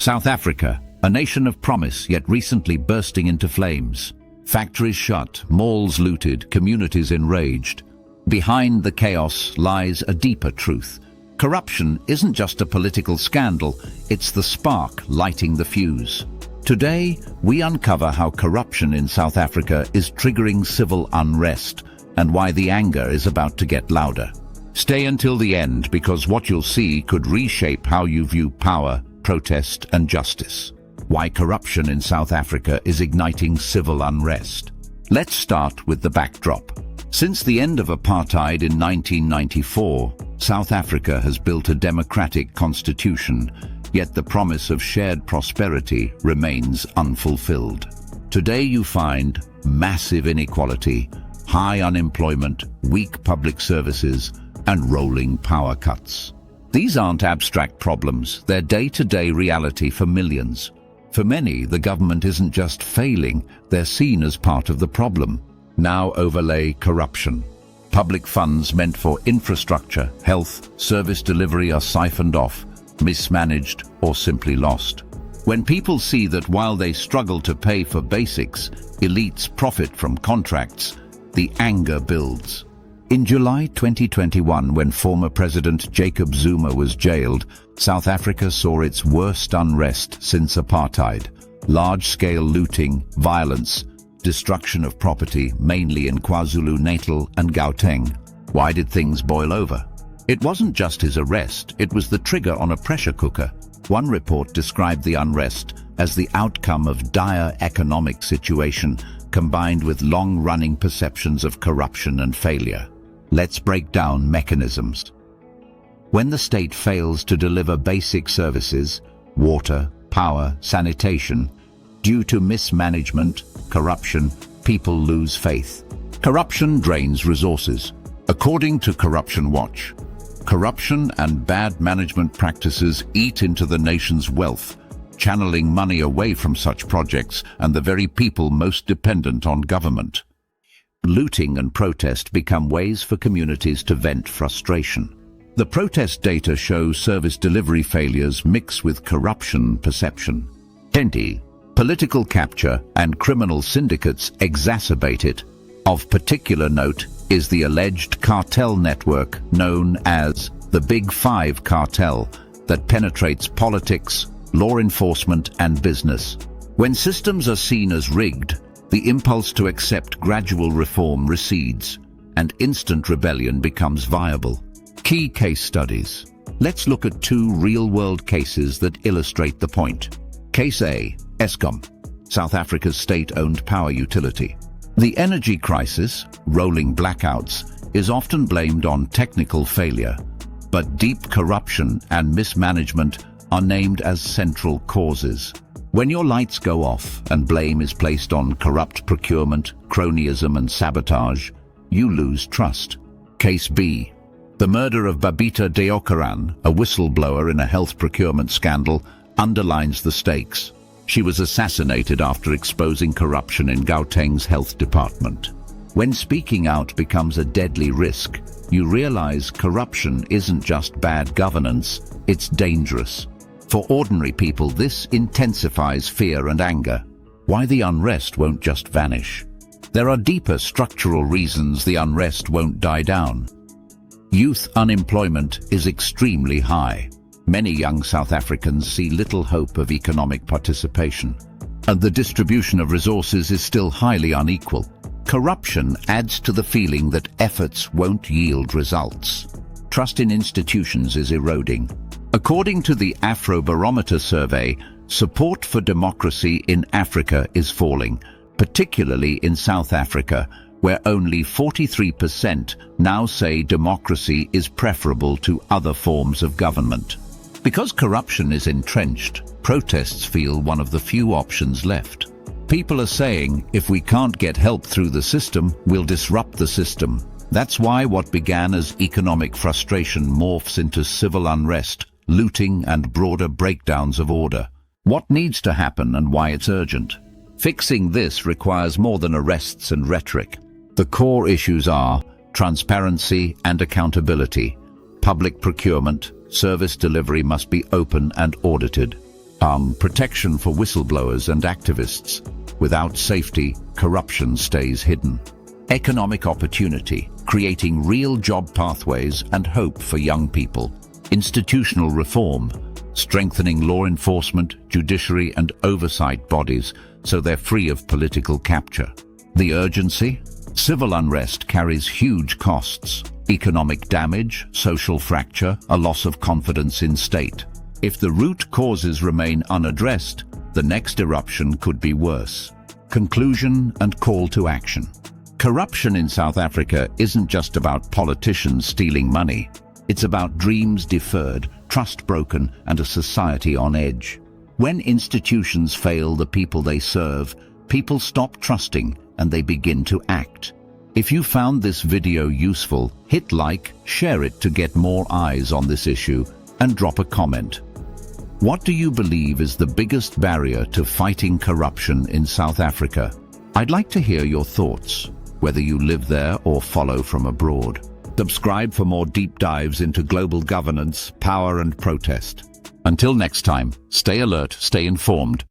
South Africa, a nation of promise yet recently bursting into flames. Factories shut, malls looted, communities enraged. Behind the chaos lies a deeper truth. Corruption isn't just a political scandal, it's the spark lighting the fuse. Today, we uncover how corruption in South Africa is triggering civil unrest and why the anger is about to get louder. Stay until the end, because what you'll see could reshape how you view power, protest, and justice. Why corruption in South Africa is igniting civil unrest. Let's start with the backdrop. Since the end of apartheid in 1994, South Africa has built a democratic constitution, yet the promise of shared prosperity remains unfulfilled. Today you find massive inequality, high unemployment, weak public services, and rolling power cuts. These aren't abstract problems, they're day-to-day reality for millions. For many, the government isn't just failing, they're seen as part of the problem. Now overlay corruption. Public funds meant for infrastructure, health, service delivery are siphoned off, mismanaged, or simply lost. When people see that while they struggle to pay for basics, elites profit from contracts, the anger builds. In July 2021, when former President Jacob Zuma was jailed, South Africa saw its worst unrest since apartheid. Large-scale looting, violence, destruction of property, mainly in KwaZulu-Natal and Gauteng. Why did things boil over? It wasn't just his arrest, it was the trigger on a pressure cooker. One report described the unrest as the outcome of dire economic situation combined with long-running perceptions of corruption and failure. Let's break down mechanisms. When the state fails to deliver basic services, water, power, sanitation, due to mismanagement, corruption, people lose faith. Corruption drains resources. According to Corruption Watch, corruption and bad management practices eat into the nation's wealth, channeling money away from such projects and the very people most dependent on government. Looting and protest become ways for communities to vent frustration. The protest data shows service delivery failures mix with corruption perception. Political capture and criminal syndicates exacerbate it. Of particular note is the alleged cartel network known as the Big Five cartel that penetrates politics, law enforcement, and business. When systems are seen as rigged, the impulse to accept gradual reform recedes, and instant rebellion becomes viable. Key case studies. Let's look at two real-world cases that illustrate the point. Case A, Eskom, South Africa's state-owned power utility. The energy crisis, rolling blackouts, is often blamed on technical failure, but deep corruption and mismanagement are named as central causes. When your lights go off and blame is placed on corrupt procurement, cronyism, and sabotage, you lose trust. Case B. The murder of Babita Deokaran, a whistleblower in a health procurement scandal, underlines the stakes. She was assassinated after exposing corruption in Gauteng's health department. When speaking out becomes a deadly risk, you realize corruption isn't just bad governance, it's dangerous. For ordinary people, this intensifies fear and anger. Why the unrest won't just vanish? There are deeper structural reasons the unrest won't die down. Youth unemployment is extremely high. Many young South Africans see little hope of economic participation, and the distribution of resources is still highly unequal. Corruption adds to the feeling that efforts won't yield results. Trust in institutions is eroding. According to the Afrobarometer survey, support for democracy in Africa is falling, particularly in South Africa, where only 43% now say democracy is preferable to other forms of government. Because corruption is entrenched, protests feel one of the few options left. People are saying, if we can't get help through the system, we'll disrupt the system. That's why what began as economic frustration morphs into civil unrest, looting, and broader breakdowns of order. What needs to happen and why it's urgent? Fixing this requires more than arrests and rhetoric. The core issues are transparency and accountability. Public procurement, service delivery must be open and audited. Protection for whistleblowers and activists. Without safety, corruption stays hidden. Economic opportunity, creating real job pathways and hope for young people. Institutional reform, strengthening law enforcement, judiciary and oversight bodies so they're free of political capture. The urgency? Civil unrest carries huge costs. Economic damage, social fracture, a loss of confidence in state. If the root causes remain unaddressed, the next eruption could be worse. Conclusion and call to action. Corruption in South Africa isn't just about politicians stealing money. It's about dreams deferred, trust broken, and a society on edge. When institutions fail the people they serve, people stop trusting and they begin to act. If you found this video useful, hit like, share it to get more eyes on this issue, and drop a comment. What do you believe is the biggest barrier to fighting corruption in South Africa? I'd like to hear your thoughts, whether you live there or follow from abroad. Subscribe for more deep dives into global governance, power and protest. Until next time, stay alert, stay informed,